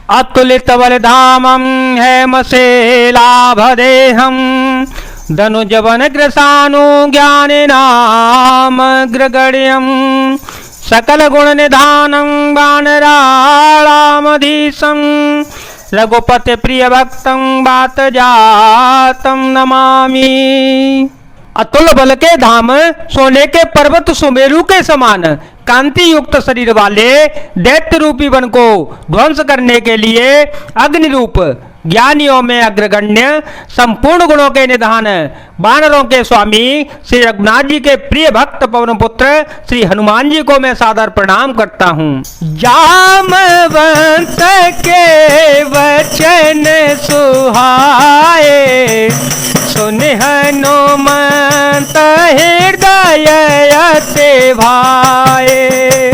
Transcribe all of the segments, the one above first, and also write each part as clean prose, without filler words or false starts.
अतुलित बलधामं हेमशेलाभदेहं धनुजवनग्रसानुज्ञानेनामग्रगण्यं सकलगुणनिधानं वानराणामधीशं रघुपतिप्रियभक्तं वातजातं नमामि। अतुल बल के धाम, सोने के पर्वत सुमेरु के समान कांति युक्त शरीर वाले दैत्य रूपी वन को ध्वंस करने के लिए अग्नि रूप ज्ञानियों में अग्रगण्य संपूर्ण गुणों के निधान वानरों के स्वामी श्री रघुनाथ जी के प्रिय भक्त पवन पुत्र श्री हनुमान जी को मैं सादर प्रणाम करता हूँ। जामवंत के वचन सुहाए, सुन हनुमंत हृदय अति भाए।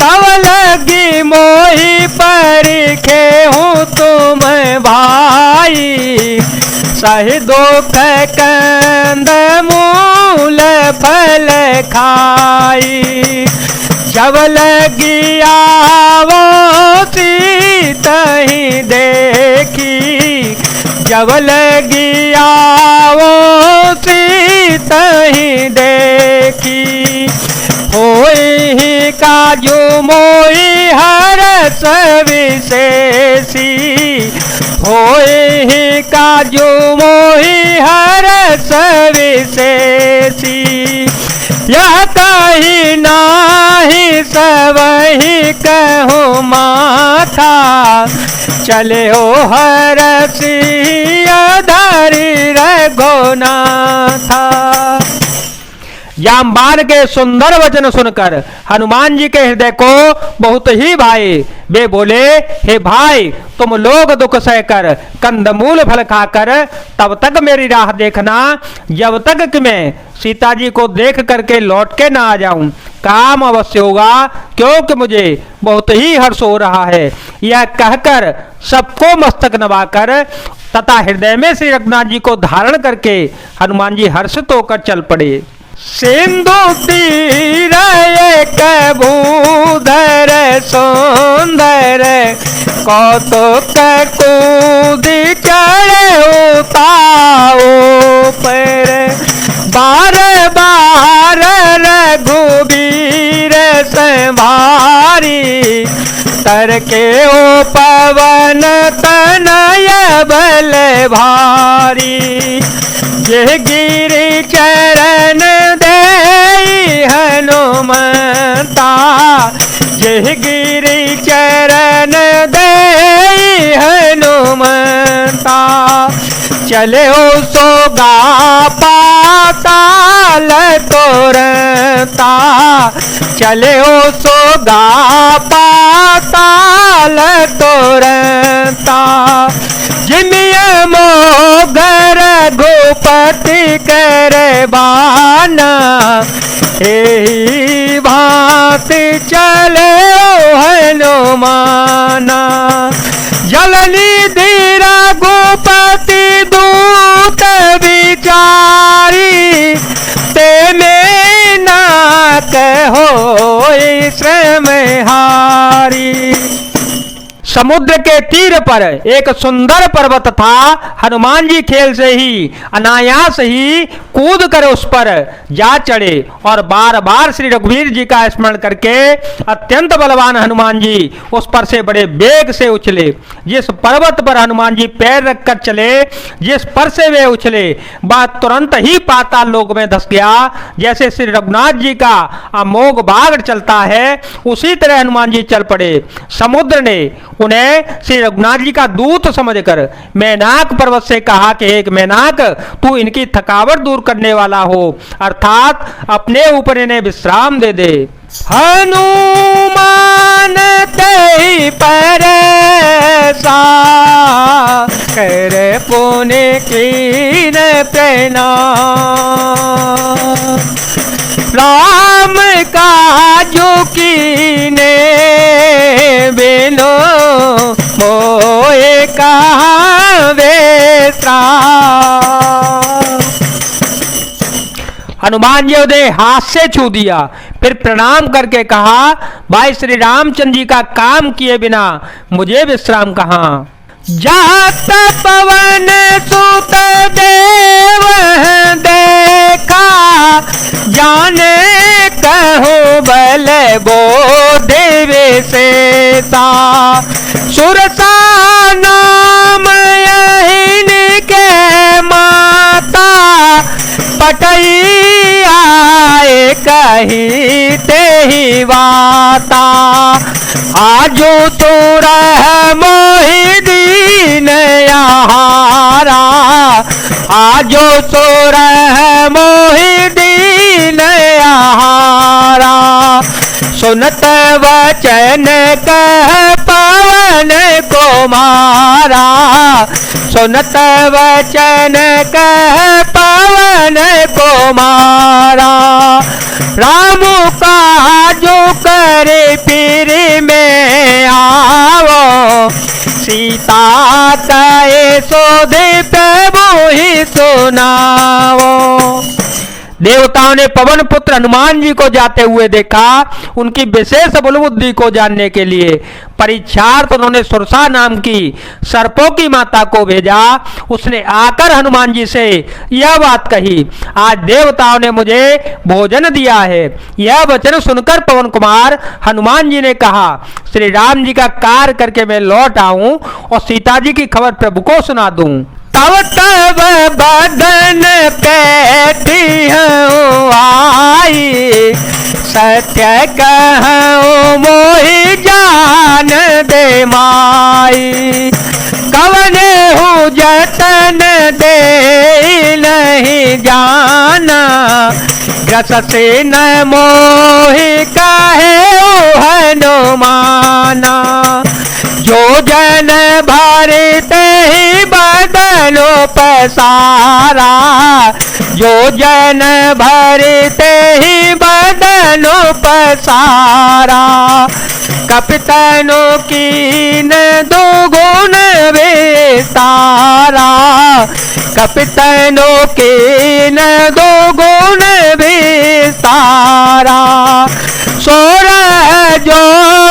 तब लगी मोहि परिखे हूँ तुम भाई, सही दुख कंद मूल फल खाई। जब लगी आवो सीतहि देखी, जब लगी आवो सीतहि देखी। होई काजू मोई हरस विशेषी, होई काजू मोही हरस विशेषी। यह कही नाही सबहि कहूँ माथा, चले हो हरसिया धरि रघुनाथा। जामवान के सुंदर वचन सुनकर हनुमान जी के हृदय को बहुत ही भाए। वे बोले, हे भाई, तुम लोग दुख सहकर कंदमूल फल खाकर तब तक मेरी राह देखना, जब तक कि मैं सीता जी को देख करके लौट के ना आ जाऊं। काम अवश्य होगा, क्योंकि मुझे बहुत ही हर्ष हो रहा है। यह कहकर सबको मस्तक नवाकर तथा हृदय में श्री रघुनाथ जी को धारण करके हनुमान जी हर्षित होकर चल पड़े। सिंधु तीर एक भूधर सुंदर, कौतुक कूदी चढ़े उताओ पर। बार बार रघुबीर संभारी, तर के ओ पवन तनय बल भारी। ये गिरि चरण देई हनुमंता, ये गिरि चरण देई हनुमंता। चले हो सोगा पाताल तोरता, चले हो सोगा पाताल तोरता। जिमिया मोगर गोपति कर बाना, एही भांति चले हनुमाना। जलनी धीरा गोपति दूत विचारी, ते में ना कहो श्रम हारी। समुद्र के तीर पर एक सुंदर पर्वत था। हनुमान जी खेल से ही अनायास ही कूद कर उस पर जा चढ़े और बार बार श्री रघुवीर जी का स्मरण करके अत्यंत बलवान हनुमान जी उस पर से बड़े वेग से उछले। जिस पर्वत पर हनुमान जी पैर रखकर चले, जिस पर से वे उछले, वह तुरंत ही पाताल लोक में धस गया। जैसे श्री रघुनाथ जी का अमोघ बाग चलता है, उसी तरह हनुमान जी चल पड़े। समुद्र ने उन्हें श्री रघुनाथ जी का दूत समझकर मैनाक पर्वत से कहा कि एक मैनाक, तू इनकी थकावट दूर करने वाला हो, अर्थात अपने ऊपर इन्हें विश्राम दे दे। हनुमान तेहि परसा, कर पुण्य कीन प्रणाम। राम काजू कीने बिनो मोए कहाँ बेसरा। हनुमान जी उन्हें हाथ से छू दिया, फिर प्रणाम करके कहा, भाई श्री रामचंद्र जी का काम किए बिना मुझे विश्राम कहाँ। जात पवन सुत देव देखा, जाने कहो बल बोधि विशेषा। सुरसा नाम यही के माता, पटई आए कही ते ही वाता। आजो तो रह मोहि दीन आहारा, आजो तो रह मोहि दीन आहारा। सुनत वचन कह पवन कुमारा, सुनत वचन कह पवन कुमारा। राम का जो करे फिर में आवो, सीता तय सोधे प्रभु ही सुनाओ। देवताओं ने पवन पुत्र हनुमान जी को जाते हुए देखा। उनकी विशेष बलबुद्धि को जानने के लिए परीक्षार्थ उन्होंने सुरसा नाम की सर्पों की माता को भेजा। उसने आकर हनुमान जी से यह बात कही, आज देवताओं ने मुझे भोजन दिया है। यह वचन सुनकर पवन कुमार हनुमान जी ने कहा, श्री राम जी का कार्य करके मैं लौट आऊं और सीता जी की खबर प्रभु को सुना दूं। तब तब बदन कैठी हूँ आई, सत्य कहूँ मोहि जान दे माई। कवने हूँ जतन दे नहीं जाना, ग्रस से न मोहि कहे हनुमाना। जो जन भरते ही बदनो पसारा, जो जन भरते ही बदनो पसारा। कपितनों की न दो गुण विस्तारा, कपितनों की न दो गुण विस्तारा। सोरह जो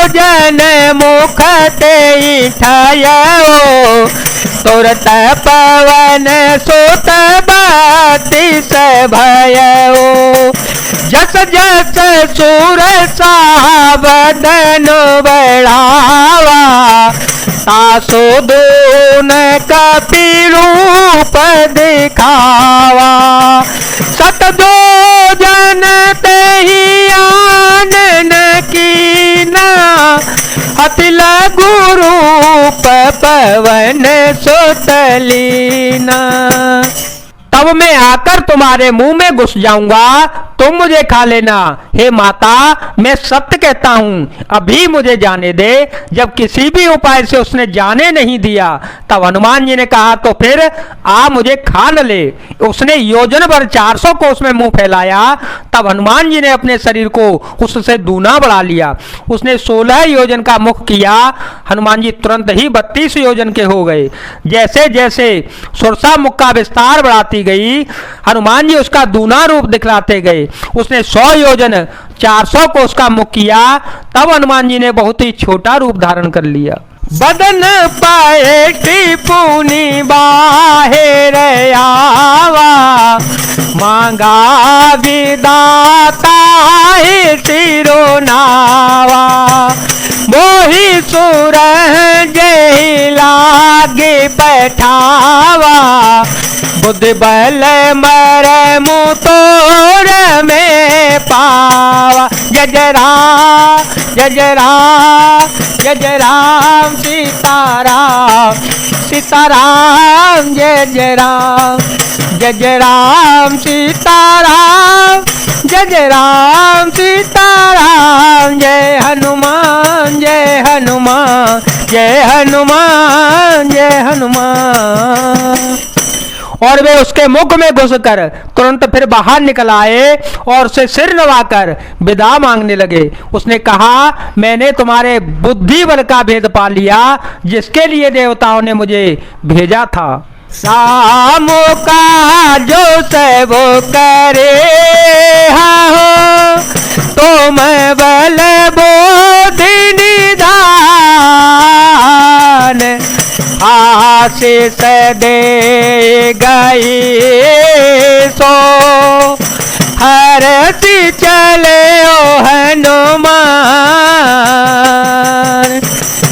जन मुख ते ठयो, तुरत पवन सुत बत्तीस भयो। जस जस सुर सावदन बढ़ावा, तासो दून कपि रूप दिखावा। सत दो जन ते ही आनन कीना, अति लघु रूप पवन सुत लीना। तब मैं आकर तुम्हारे मुंह में घुस जाऊंगा, तुम मुझे खा लेना। हे माता, मैं सत्य कहता हूं, अभी मुझे जाने दे। जब किसी भी उपाय से उसने जाने नहीं दिया, तब हनुमान जी ने कहा, तो फिर आ मुझे खा न ले। उसने योजन भर 400 कोस में मुंह फैलाया। तब हनुमान जी ने अपने शरीर को उससे दूना बढ़ा लिया। उसने 16 योजन का मुख किया। हनुमान जी तुरंत ही 32 योजन के हो गए। जैसे जैसे सुरसा मुख का विस्तार बढ़ाती गई, हनुमान जी उसका दूना रूप दिखलाते गए। उसने 100 योजन 400 कोस का मुख किया। तब हनुमान जी ने बहुत ही छोटा रूप धारण कर लिया। बदन पाए पुनि बाहेर आवा, मांगा विदाता सिरो नावा। मोहि सुर जय लागे बैठावा, बुद्धि बल मर मुतोर में पावा। जय जय राम जय जय राम जय जय राम सीताराम सीताराम जय जय राम जय जय राम सीताराम जय जय राम सीताराम। जय हनुमान जय हनुमान जय हनुमान जय हनुमान। और वे उसके मुख में घुसकर तुरंत फिर बाहर निकल आए और उसे सिर नवाकर विदा मांगने लगे। उसने कहा, मैंने तुम्हारे बुद्धि बल का भेद पा लिया, जिसके लिए देवताओं ने मुझे भेजा था। राम का जो सब करे हो, तुम बल बोधि निधान, आशीष दे गई सो हरसि चले ओ हनुमान।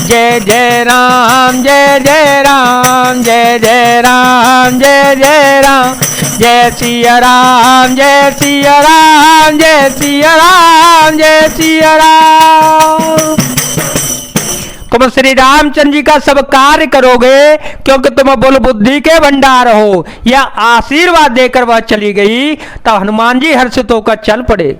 जय जय राम जय जय राम जय जय राम जय जय राम, जय सिया राम जय सिया राम जय सिया राम जय सिया राम। तुम श्री रामचंद्र जी का सब कार्य करोगे क्योंकि तुम बुल बुद्धि के भंडार हो। यह आशीर्वाद देकर वह चली गई, तब हनुमान जी हर्षित होकर चल पड़े।